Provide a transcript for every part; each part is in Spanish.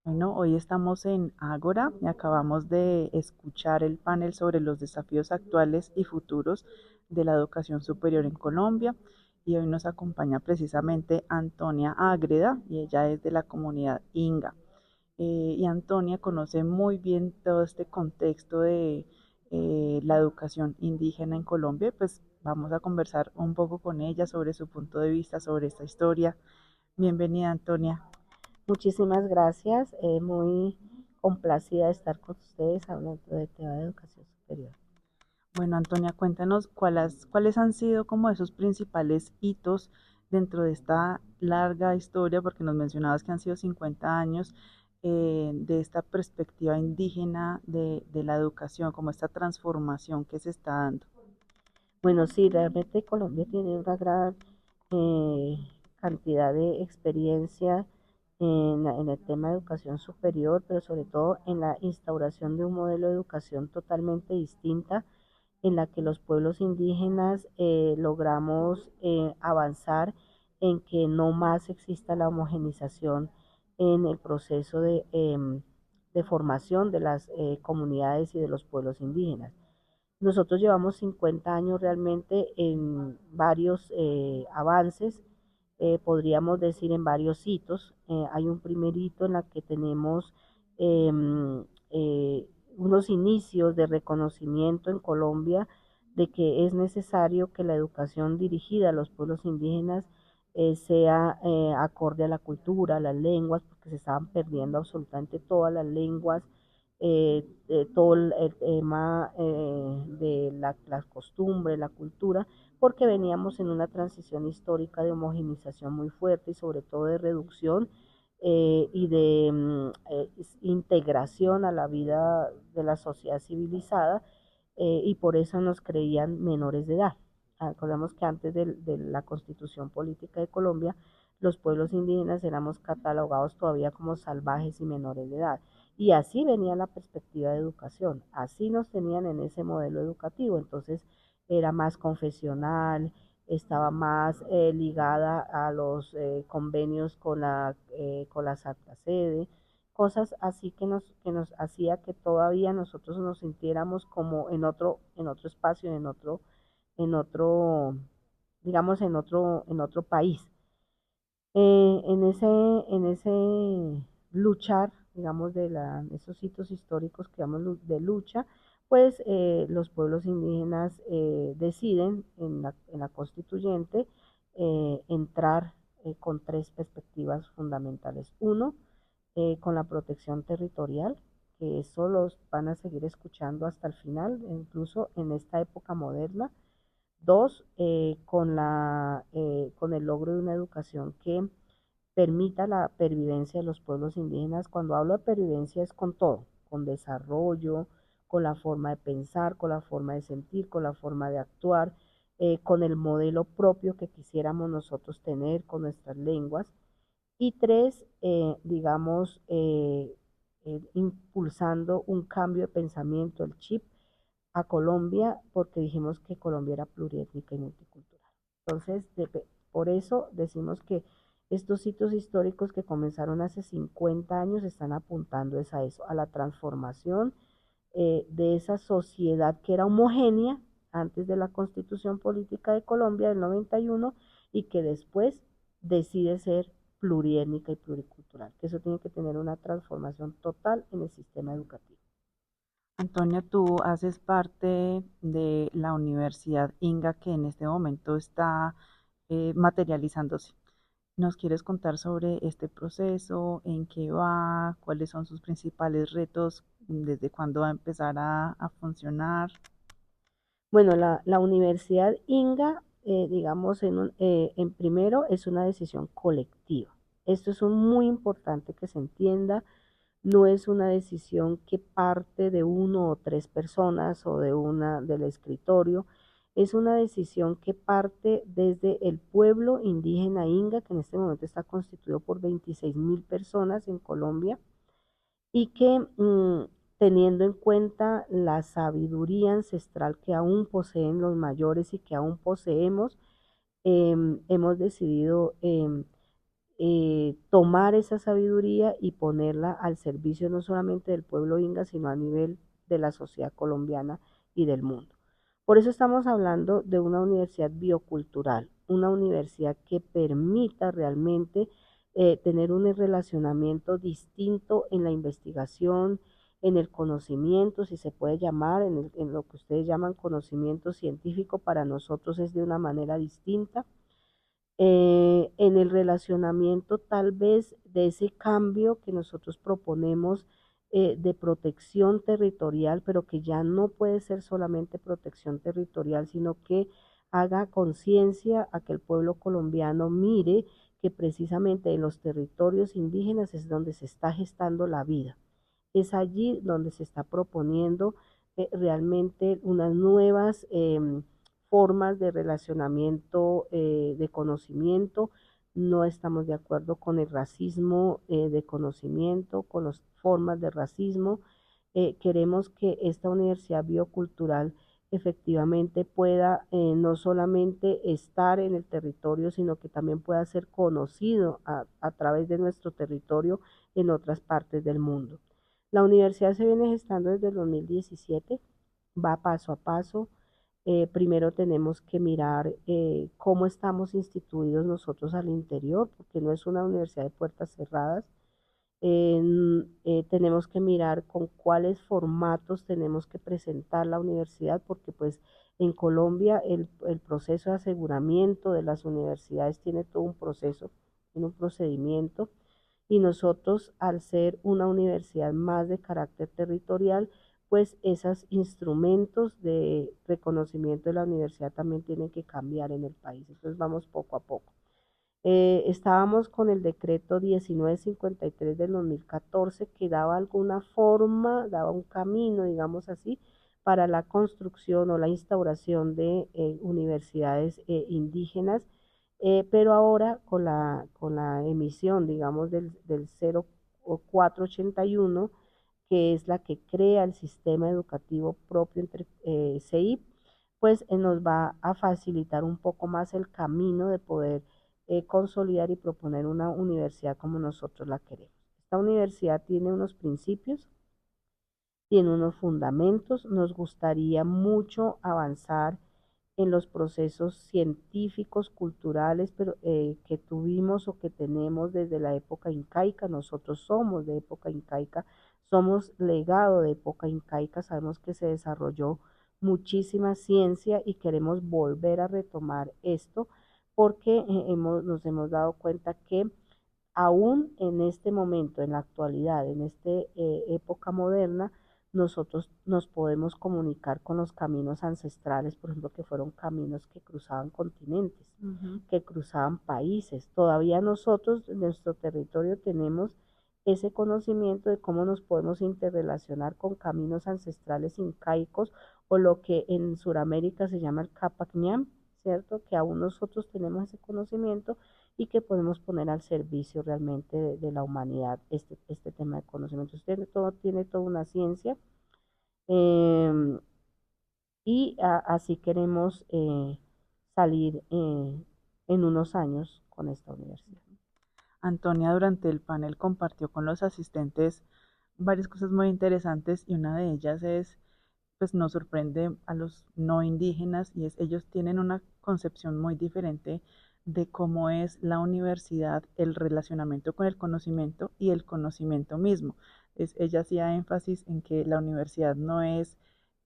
Bueno, hoy estamos en Ágora y acabamos de escuchar el panel sobre los desafíos actuales y futuros de la educación superior en Colombia. Y hoy nos acompaña precisamente Antonia Ágreda y ella es de la comunidad Inga. Y Antonia conoce muy bien todo este contexto de la educación indígena en Colombia. Pues vamos a conversar un poco con ella sobre su punto de vista, sobre esta historia. Bienvenida, Antonia. Muchísimas gracias, muy complacida de estar con ustedes hablando del tema de educación superior. Bueno, Antonia, cuéntanos cuáles han sido como esos principales hitos dentro de esta larga historia, porque nos mencionabas que han sido 50 años de esta perspectiva indígena de la educación, como esta transformación que se está dando. Bueno, sí, realmente Colombia tiene una gran eh, cantidad de experiencia en el tema de educación superior, pero sobre todo en la instauración de un modelo de educación totalmente distinta en la que los pueblos indígenas logramos avanzar en que no más exista la homogenización en el proceso de formación de las comunidades y de los pueblos indígenas. Nosotros llevamos 50 años realmente en varios avances, podríamos decir en varios hitos. Hay un primer hito en la que tenemos em, eh, unos inicios de reconocimiento en Colombia de que es necesario que la educación dirigida a los pueblos indígenas sea acorde a la cultura, a las lenguas, porque se estaban perdiendo absolutamente todas las lenguas, todo el tema de la costumbre, la cultura, porque veníamos en una transición histórica de homogenización muy fuerte y sobre todo de reducción y de integración a la vida de la sociedad civilizada, y por eso nos creían menores de edad. Recordemos que antes de la constitución política de Colombia, los pueblos indígenas éramos catalogados todavía como salvajes y menores de edad. Y así venía la perspectiva de educación, así nos tenían en ese modelo educativo, entonces era más confesional, estaba más ligada a los convenios con la Santa Sede, cosas así que nos hacía que todavía nosotros nos sintiéramos como en otro espacio, en otro, digamos, en otro país. En ese luchar, digamos, esos hitos históricos que llamamos de lucha, pues los pueblos indígenas deciden en la constituyente entrar con tres perspectivas fundamentales. Uno, con la protección territorial, que eso los van a seguir escuchando hasta el final, incluso en esta época moderna. Dos, con el logro de una educación que permita la pervivencia de los pueblos indígenas. Cuando hablo de pervivencia es con todo, con desarrollo, con la forma de pensar, con la forma de sentir, con la forma de actuar, con el modelo propio que quisiéramos nosotros tener con nuestras lenguas. Y tres, digamos, impulsando un cambio de pensamiento, el chip a Colombia, porque dijimos que Colombia era pluriétnica y multicultural. Entonces, por eso decimos que estos sitios históricos que comenzaron hace 50 años están apuntando es a eso, a la transformación de esa sociedad que era homogénea antes de la Constitución Política de Colombia del 91 y que después decide ser pluriétnica y pluricultural, que eso tiene que tener una transformación total en el sistema educativo. Antonia, tú haces parte de la Universidad Inga que en este momento está materializándose. ¿Nos quieres contar sobre este proceso, en qué va, cuáles son sus principales retos, desde cuándo va a empezar a funcionar? Bueno, la Universidad INGA, digamos, en primero es una decisión colectiva. Esto es muy importante que se entienda. No es una decisión que parte de uno o tres personas o del escritorio. Es una decisión que parte desde el pueblo indígena Inga, que en este momento está constituido por 26.000 personas en Colombia y que teniendo en cuenta la sabiduría ancestral que aún poseen los mayores y que aún poseemos, hemos decidido tomar esa sabiduría y ponerla al servicio no solamente del pueblo inga, sino a nivel de la sociedad colombiana y del mundo. Por eso estamos hablando de una universidad biocultural, una universidad que permita realmente tener un relacionamiento distinto en la investigación, en el conocimiento, si se puede llamar, en lo que ustedes llaman conocimiento científico, para nosotros es de una manera distinta. En el relacionamiento tal vez de ese cambio que nosotros proponemos de protección territorial, pero que ya no puede ser solamente protección territorial, sino que haga conciencia a que el pueblo colombiano mire que precisamente en los territorios indígenas es donde se está gestando la vida. Es allí donde se está proponiendo realmente unas nuevas formas de relacionamiento, de conocimiento. No estamos de acuerdo con el racismo de conocimiento, con las formas de racismo. Queremos que esta universidad biocultural efectivamente pueda no solamente estar en el territorio, sino que también pueda ser conocido a través de nuestro territorio en otras partes del mundo. La universidad se viene gestando desde el 2017, va paso a paso. Primero tenemos que mirar cómo estamos instituidos nosotros al interior, porque no es una universidad de puertas cerradas. Tenemos que mirar con cuáles formatos tenemos que presentar la universidad, porque pues en Colombia el proceso de aseguramiento de las universidades tiene todo un proceso, tiene un procedimiento, y nosotros al ser una universidad más de carácter territorial, pues esos instrumentos de reconocimiento de la universidad también tienen que cambiar en el país. Entonces vamos poco a poco. Estábamos con el decreto 1953 del 2014 que daba alguna forma, daba un camino, digamos así, para la construcción o la instauración de universidades indígenas, pero ahora con la emisión, digamos, del 0481, que es la que crea el sistema educativo propio entre CEIP, pues nos va a facilitar un poco más el camino de poder consolidar y proponer una universidad como nosotros la queremos. Esta universidad tiene unos principios, tiene unos fundamentos, nos gustaría mucho avanzar en los procesos científicos, culturales, pero que tuvimos o que tenemos desde la época incaica. Nosotros somos de época incaica, somos legado de época incaica, sabemos que se desarrolló muchísima ciencia y queremos volver a retomar esto porque nos hemos dado cuenta que aún en este momento, en la actualidad, en esta época moderna, nosotros nos podemos comunicar con los caminos ancestrales, por ejemplo, que fueron caminos que cruzaban continentes, que cruzaban países. Todavía nosotros en nuestro territorio tenemos ese conocimiento de cómo nos podemos interrelacionar con caminos ancestrales incaicos o lo que en Sudamérica se llama el Capacñam, ¿cierto? Que aún nosotros tenemos ese conocimiento y que podemos poner al servicio realmente de la humanidad este tema de conocimiento. Tiene toda una ciencia eh, y así queremos salir en unos años con esta universidad. Antonia durante el panel compartió con los asistentes varias cosas muy interesantes y una de ellas es, pues nos sorprende a los no indígenas y es ellos tienen una concepción muy diferente de cómo es la universidad, el relacionamiento con el conocimiento y el conocimiento mismo. Ella hacía énfasis en que la universidad no es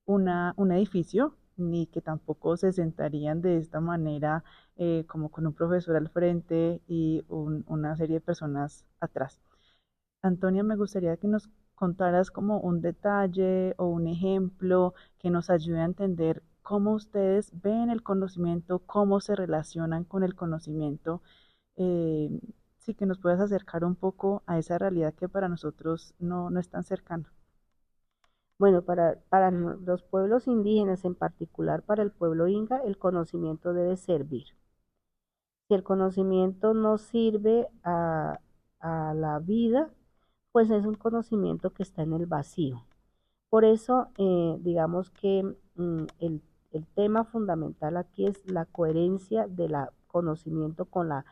un edificio, ni que tampoco se sentarían de esta manera como con un profesor al frente y una serie de personas atrás. Antonia, me gustaría que nos contaras como un detalle o un ejemplo que nos ayude a entender cómo ustedes ven el conocimiento, cómo se relacionan con el conocimiento. eh, sí, que nos puedas acercar un poco a esa realidad que para nosotros no es tan cercana. Bueno, para los pueblos indígenas, en particular para el pueblo inga, el conocimiento debe servir. Si el conocimiento no sirve a la vida, pues es un conocimiento que está en el vacío. Por eso, digamos que el tema fundamental aquí es la coherencia del conocimiento con la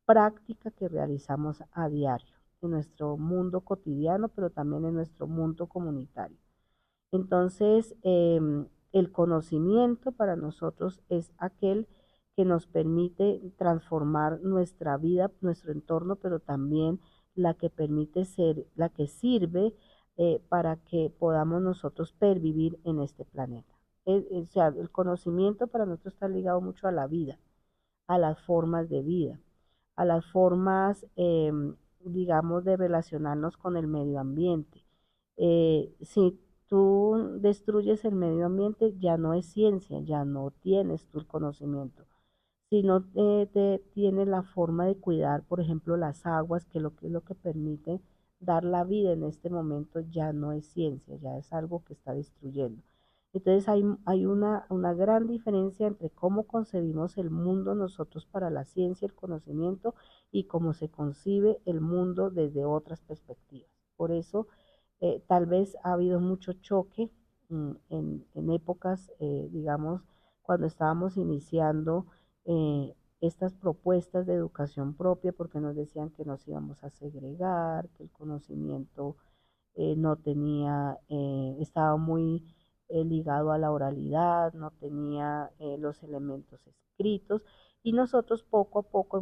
práctica que realizamos a diario, en nuestro mundo cotidiano, pero también en nuestro mundo comunitario. Entonces, el conocimiento para nosotros es aquel que nos permite transformar nuestra vida, nuestro entorno, pero también la que permite ser, la que sirve para que podamos nosotros pervivir en este planeta. O sea, el conocimiento para nosotros está ligado mucho a la vida, a las formas de vida, a las formas, digamos, de relacionarnos con el medio ambiente. Si tú destruyes el medio ambiente, ya no es ciencia, ya no tienes tú el conocimiento. Si no tienes la forma de cuidar, por ejemplo, las aguas, que es lo que permite dar la vida en este momento, ya no es ciencia, ya es algo que está destruyendo. Entonces hay una gran diferencia entre cómo concebimos el mundo nosotros para la ciencia, el conocimiento, y cómo se concibe el mundo desde otras perspectivas. Por eso, tal vez ha habido mucho choque en épocas, digamos, cuando estábamos iniciando estas propuestas de educación propia, porque nos decían que nos íbamos a segregar, que el conocimiento no tenía, estaba muy ligado a la oralidad, no tenía los elementos escritos, y nosotros poco a poco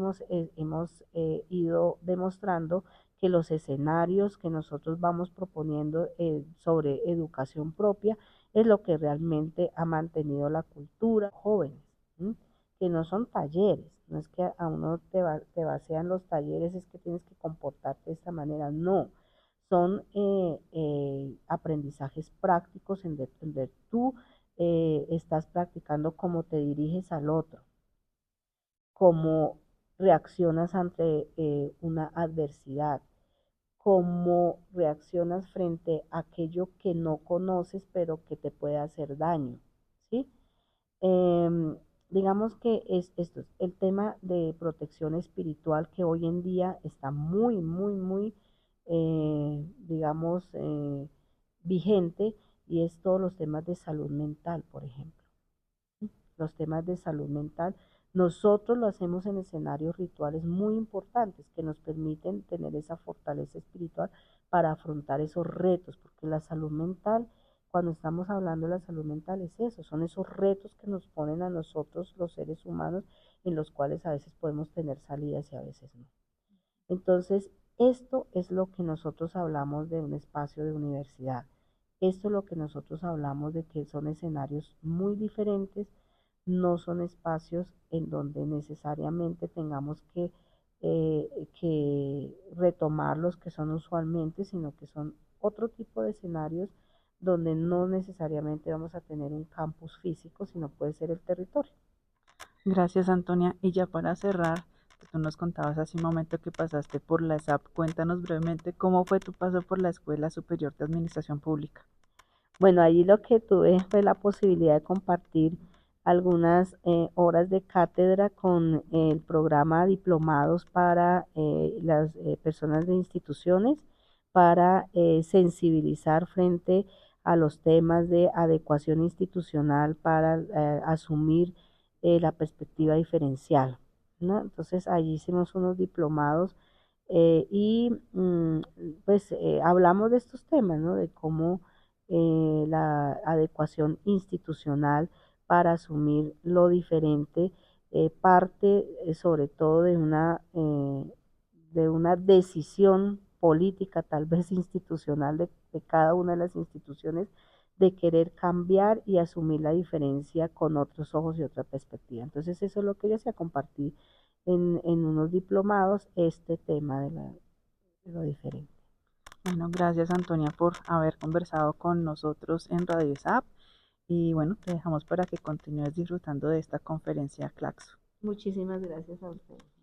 hemos ido demostrando que los escenarios que nosotros vamos proponiendo sobre educación propia es lo que realmente ha mantenido la cultura jóvenes, ¿sí? Que no son talleres, no es que a uno te vacían los talleres, es que tienes que comportarte de esta manera, no, son aprendizajes prácticos en donde tú estás practicando cómo te diriges al otro, cómo reaccionas ante una adversidad, cómo reaccionas frente a aquello que no conoces pero que te puede hacer daño, ¿sí? Em, digamos que es esto, el tema de protección espiritual que hoy en día está muy, digamos, vigente, y es todos los temas de salud mental, por ejemplo. Los temas de salud mental, nosotros lo hacemos en escenarios rituales muy importantes que nos permiten tener esa fortaleza espiritual para afrontar esos retos, porque la salud mental, cuando estamos hablando de la salud mental, es eso, son esos retos que nos ponen a nosotros los seres humanos, en los cuales a veces podemos tener salidas y a veces no. Entonces, esto es lo que nosotros hablamos de un espacio de universidad. Esto es lo que nosotros hablamos de que son escenarios muy diferentes, no son espacios en donde necesariamente tengamos que retomar los que son usualmente, sino que son otro tipo de escenarios donde no necesariamente vamos a tener un campus físico, sino puede ser el territorio. Gracias, Antonia. Y ya para cerrar, que tú nos contabas hace un momento que pasaste por la ESAP, cuéntanos brevemente cómo fue tu paso por la Escuela Superior de Administración Pública. Bueno, allí lo que tuve fue la posibilidad de compartir algunas horas de cátedra con el programa Diplomados para las personas de instituciones, para sensibilizar frente a los temas de adecuación institucional para asumir la perspectiva diferencial, ¿no? Entonces allí hicimos unos diplomados y pues hablamos de estos temas, ¿no? De cómo la adecuación institucional para asumir lo diferente, parte sobre todo de una decisión política, tal vez institucional, de cada una de las instituciones, de querer cambiar y asumir la diferencia con otros ojos y otra perspectiva. Entonces eso es lo que yo hacía, compartir en unos diplomados este tema de lo diferente. Bueno, gracias, Antonia, por haber conversado con nosotros en Radio ESAP. Y bueno, te dejamos para que continúes disfrutando de esta conferencia Claxo. Muchísimas gracias a ustedes.